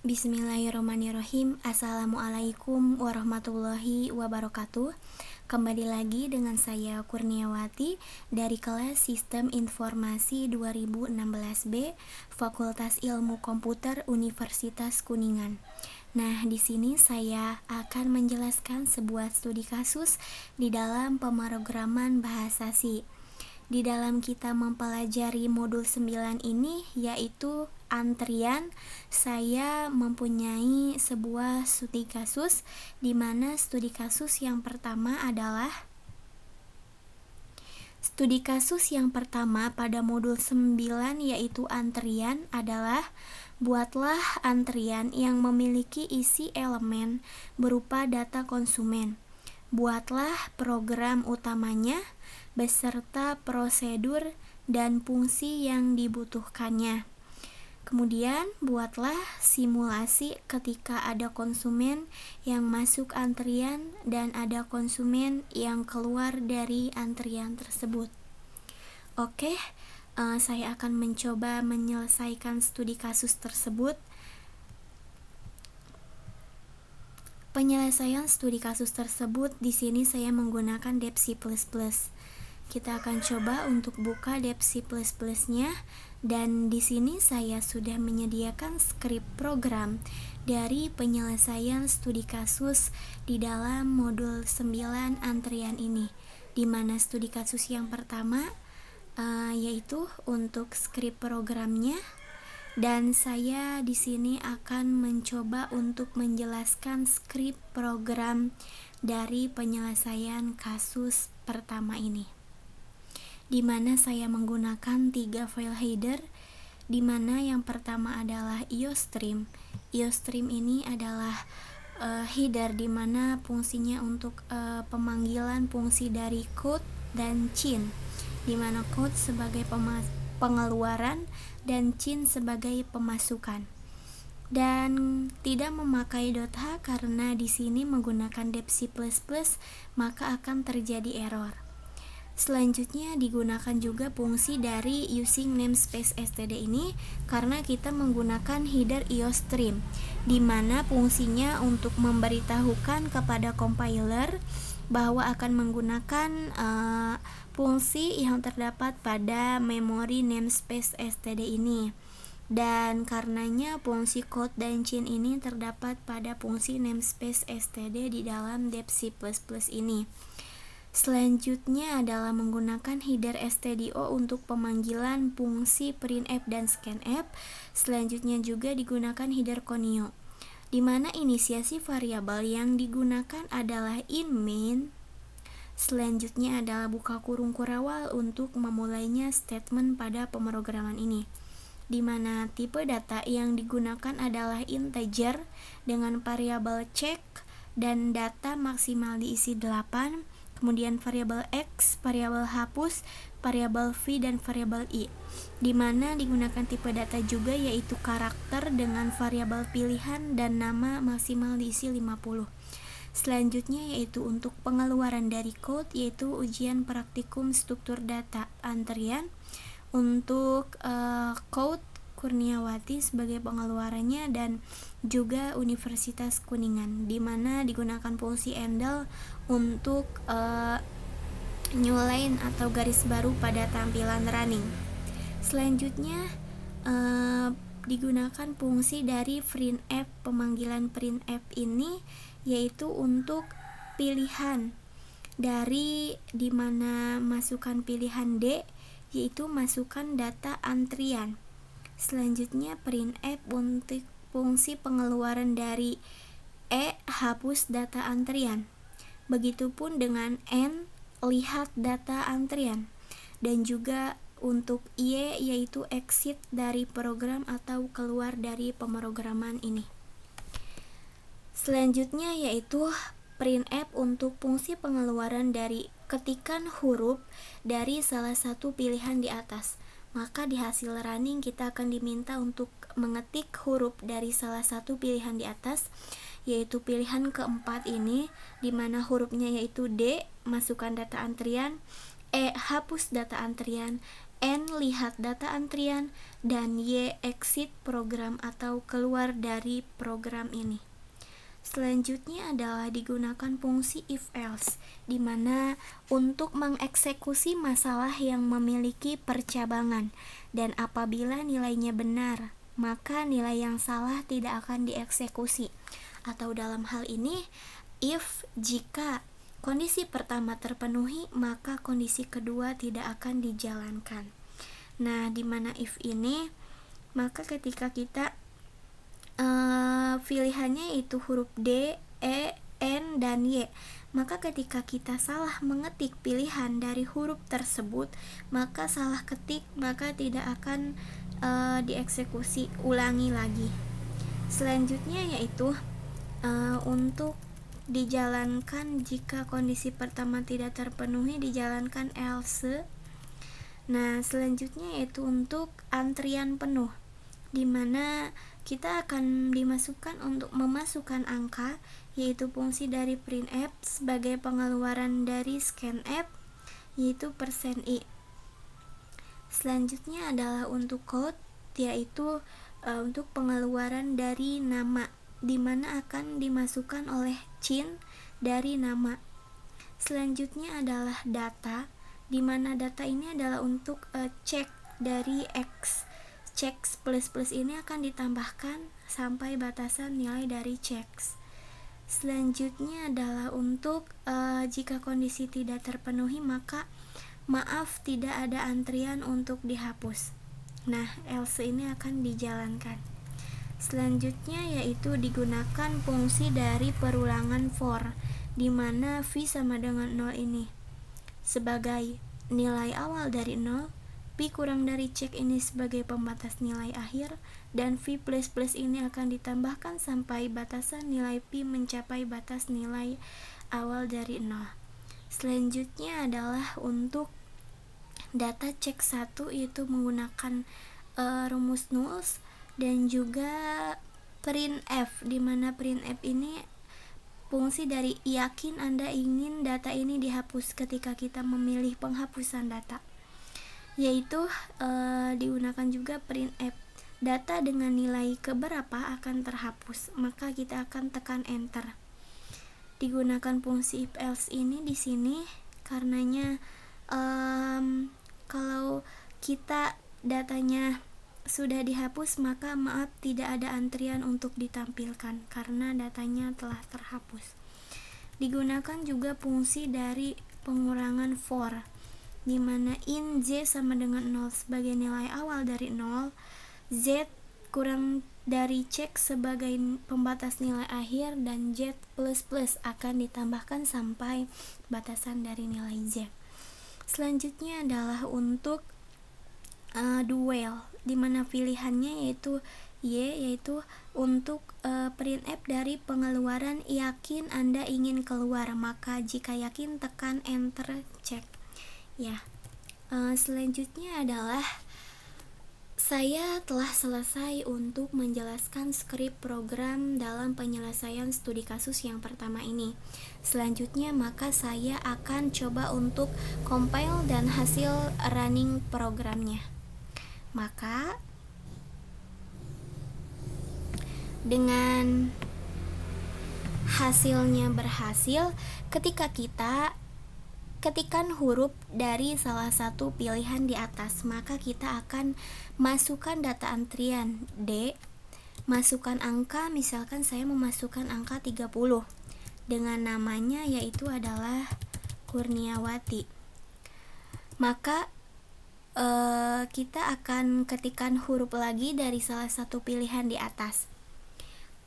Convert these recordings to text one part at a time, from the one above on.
Bismillahirrahmanirrahim. Assalamualaikum warahmatullahi wabarakatuh. Kembali lagi dengan saya Kurniawati dari kelas Sistem Informasi 2016B Fakultas Ilmu Komputer Universitas Kuningan. Nah, di sini saya akan menjelaskan sebuah studi kasus di dalam pemrograman bahasa C. Di dalam kita mempelajari modul 9 ini, yaitu antrian, saya mempunyai sebuah studi kasus di mana studi kasus yang pertama adalah studi kasus yang pertama pada modul 9 yaitu antrian adalah buatlah antrian yang memiliki isi elemen berupa data konsumen. Buatlah program utamanya beserta prosedur dan fungsi yang dibutuhkannya. Kemudian, buatlah simulasi ketika ada konsumen yang masuk antrian dan ada konsumen yang keluar dari antrian tersebut. Oke, saya akan mencoba menyelesaikan studi kasus tersebut. Penyelesaian studi kasus tersebut di sini saya menggunakan Dev C++. Kita akan coba untuk buka Dev C++-nya dan di sini saya sudah menyediakan skrip program dari penyelesaian studi kasus di dalam modul 9 antrian ini. Di mana studi kasus yang pertama yaitu untuk skrip programnya. Dan saya di sini akan mencoba untuk menjelaskan skrip program dari penyelesaian kasus pertama ini. Di mana saya menggunakan 3 file header, di mana yang pertama adalah IOStream. IOStream ini adalah header di mana fungsinya untuk pemanggilan fungsi dari code dan cin, di mana code sebagai pengeluaran dan cin sebagai pemasukan. Dan tidak memakai .h karena di sini menggunakan Dev C++, maka akan terjadi error. Selanjutnya digunakan juga fungsi dari using namespace std ini karena kita menggunakan header IOStream, di mana fungsinya untuk memberitahukan kepada compiler bahwa akan menggunakan fungsi yang terdapat pada memori namespace std ini. Dan karenanya fungsi code dan cin ini terdapat pada fungsi namespace std di dalam Dev C++ ini. Selanjutnya adalah menggunakan header stdio untuk pemanggilan fungsi printf dan scanf. Selanjutnya juga digunakan header conio, di mana inisiasi variabel yang digunakan adalah in-main. Selanjutnya adalah buka kurung kurawal untuk memulainya statement pada pemrograman ini, di mana tipe data yang digunakan adalah integer dengan variabel check dan data maksimal diisi 8, kemudian variabel x, variabel hapus, variabel v, dan variabel i, di mana digunakan tipe data juga yaitu karakter dengan variabel pilihan dan nama maksimal diisi 50. Selanjutnya yaitu untuk pengeluaran dari code yaitu ujian praktikum struktur data antrian. Untuk code Kurniawati sebagai pengeluarannya dan juga Universitas Kuningan, di mana digunakan fungsi endel untuk new line atau garis baru pada tampilan running. Selanjutnya digunakan fungsi dari printf. Pemanggilan printf ini yaitu untuk pilihan dari dimana masukkan pilihan D yaitu masukkan data antrian. Selanjutnya printf untuk fungsi pengeluaran dari E, hapus data antrian. Begitupun dengan N, lihat data antrian. Dan juga untuk Y yaitu exit dari program atau keluar dari pemrograman ini. Selanjutnya yaitu printf untuk fungsi pengeluaran dari ketikan huruf dari salah satu pilihan di atas. Maka di hasil running kita akan diminta untuk mengetik huruf dari salah satu pilihan di atas, yaitu pilihan keempat ini, di mana hurufnya yaitu D, masukkan data antrian, E, hapus data antrian, N lihat data antrian, dan Y exit program atau keluar dari program ini. Selanjutnya adalah digunakan fungsi if else, di mana untuk mengeksekusi masalah yang memiliki percabangan, dan apabila nilainya benar, maka nilai yang salah tidak akan dieksekusi. Atau dalam hal ini, if jika kondisi pertama terpenuhi, maka kondisi kedua tidak akan dijalankan. Nah, di mana if ini, maka ketika kita pilihannya itu huruf D, E, N, dan Y, maka ketika kita salah mengetik pilihan dari huruf tersebut, maka salah ketik, maka tidak akan dieksekusi, ulangi lagi. Selanjutnya yaitu untuk dijalankan jika kondisi pertama tidak terpenuhi, dijalankan else. Nah, selanjutnya yaitu untuk antrian penuh, di mana kita akan dimasukkan untuk memasukkan angka, yaitu fungsi dari printf sebagai pengeluaran dari scanf, yaitu %i. Selanjutnya adalah untuk code, yaitu untuk pengeluaran dari nama, di mana akan dimasukkan oleh cin dari nama. Selanjutnya adalah data, di mana data ini adalah untuk cek dari X. Checks plus ini akan ditambahkan sampai batasan nilai dari checks. Selanjutnya adalah untuk jika kondisi tidak terpenuhi, maka maaf tidak ada antrian untuk dihapus. Nah, else ini akan dijalankan. Selanjutnya yaitu digunakan fungsi dari perulangan for, di mana v sama dengan 0 ini sebagai nilai awal dari 0, P kurang dari cek ini sebagai pembatas nilai akhir, dan V++ ini akan ditambahkan sampai batasan nilai P mencapai batas nilai awal dari 0. Selanjutnya adalah untuk data cek 1, yaitu menggunakan rumus nulls, dan juga printf, di mana printf ini fungsi dari yakin Anda ingin data ini dihapus ketika kita memilih penghapusan data, yaitu digunakan juga printf data dengan nilai keberapa akan terhapus, maka kita akan tekan enter. Digunakan fungsi if else ini di sini karenanya kalau kita datanya sudah dihapus, maka maaf tidak ada antrian untuk ditampilkan karena datanya telah terhapus. Digunakan juga fungsi dari pengurangan for, di mana in z sama dengan 0 sebagai nilai awal dari 0, z kurang dari cek sebagai pembatas nilai akhir, dan z++ akan ditambahkan sampai batasan dari nilai z. Selanjutnya adalah untuk dual, di mana pilihannya yaitu Y, yaitu untuk printf dari pengeluaran yakin Anda ingin keluar, maka jika yakin tekan enter cek ya. Selanjutnya adalah saya telah selesai untuk menjelaskan skrip program dalam penyelesaian studi kasus yang pertama ini. Selanjutnya maka saya akan coba untuk compile dan hasil running programnya. Maka dengan hasilnya berhasil, ketika kita ketikkan huruf dari salah satu pilihan di atas, maka kita akan masukkan data antrian D, masukkan angka, misalkan saya memasukkan angka 30 dengan namanya yaitu adalah Kurniawati. Maka kita akan ketikkan huruf lagi dari salah satu pilihan di atas.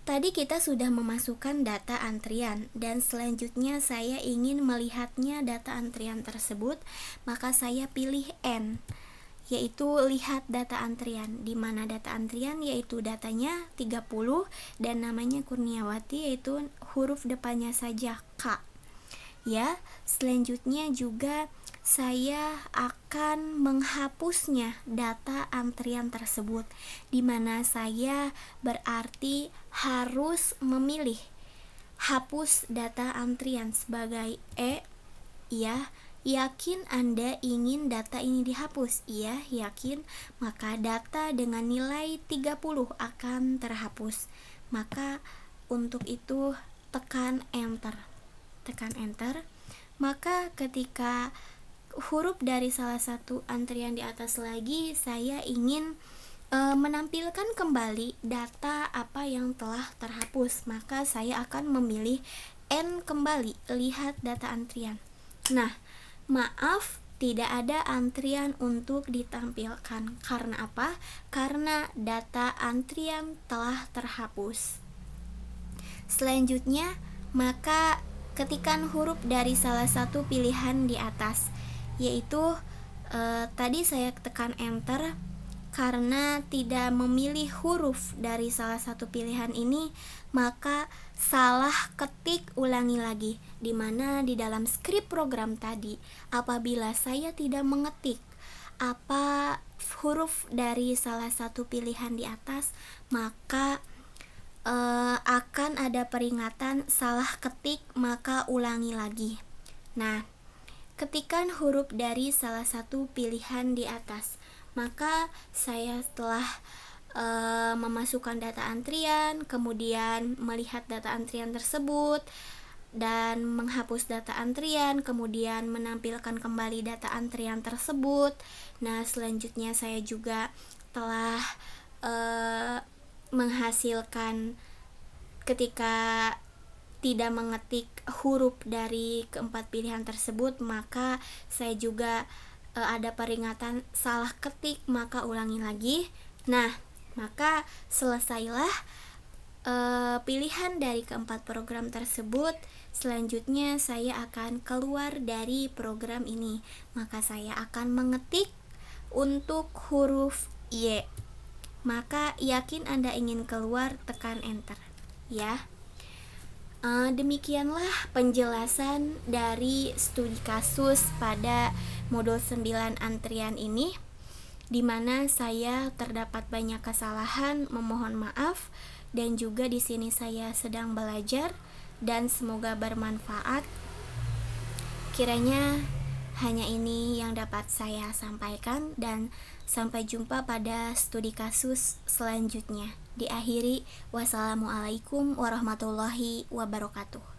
Tadi kita sudah memasukkan data antrian, dan selanjutnya saya ingin melihatnya data antrian tersebut, maka saya pilih N, yaitu lihat data antrian, di mana data antrian yaitu datanya 30 dan namanya Kurniawati, yaitu huruf depannya saja K. Ya, selanjutnya juga saya akan menghapusnya data antrian tersebut, di mana saya berarti harus memilih hapus data antrian sebagai E, ya, yakin Anda ingin data ini dihapus? Iya, yakin. Maka data dengan nilai 30 akan terhapus. Maka untuk itu tekan enter. Tekan enter. Maka ketika huruf dari salah satu antrian di atas lagi, saya ingin menampilkan kembali data apa yang telah terhapus, maka saya akan memilih N kembali, lihat data antrian. Nah, maaf, tidak ada antrian untuk ditampilkan. Karena apa? Karena data antrian telah terhapus. Selanjutnya, maka ketikan huruf dari salah satu pilihan di atas, yaitu tadi saya tekan enter karena tidak memilih huruf dari salah satu pilihan ini, maka salah ketik ulangi lagi, dimana di dalam skrip program tadi apabila saya tidak mengetik apa huruf dari salah satu pilihan di atas, maka akan ada peringatan salah ketik, maka ulangi lagi. Nah, ketikan huruf dari salah satu pilihan di atas, maka saya telah memasukkan data antrian, kemudian melihat data antrian tersebut dan menghapus data antrian, kemudian menampilkan kembali data antrian tersebut. Nah, selanjutnya saya juga telah menghasilkan ketika tidak mengetik huruf dari keempat pilihan tersebut, maka saya juga ada peringatan salah ketik, maka ulangi lagi. Nah, maka selesailah pilihan dari keempat program tersebut. Selanjutnya saya akan keluar dari program ini, maka saya akan mengetik untuk huruf Y. Maka yakin Anda ingin keluar, tekan enter ya. Demikianlah penjelasan dari studi kasus pada modul 9 antrian ini, di mana saya terdapat banyak kesalahan, memohon maaf, dan juga di sini saya sedang belajar dan semoga bermanfaat. Kiranya hanya ini yang dapat saya sampaikan, dan sampai jumpa pada studi kasus selanjutnya. Diakhiri, wassalamualaikum warahmatullahi wabarakatuh.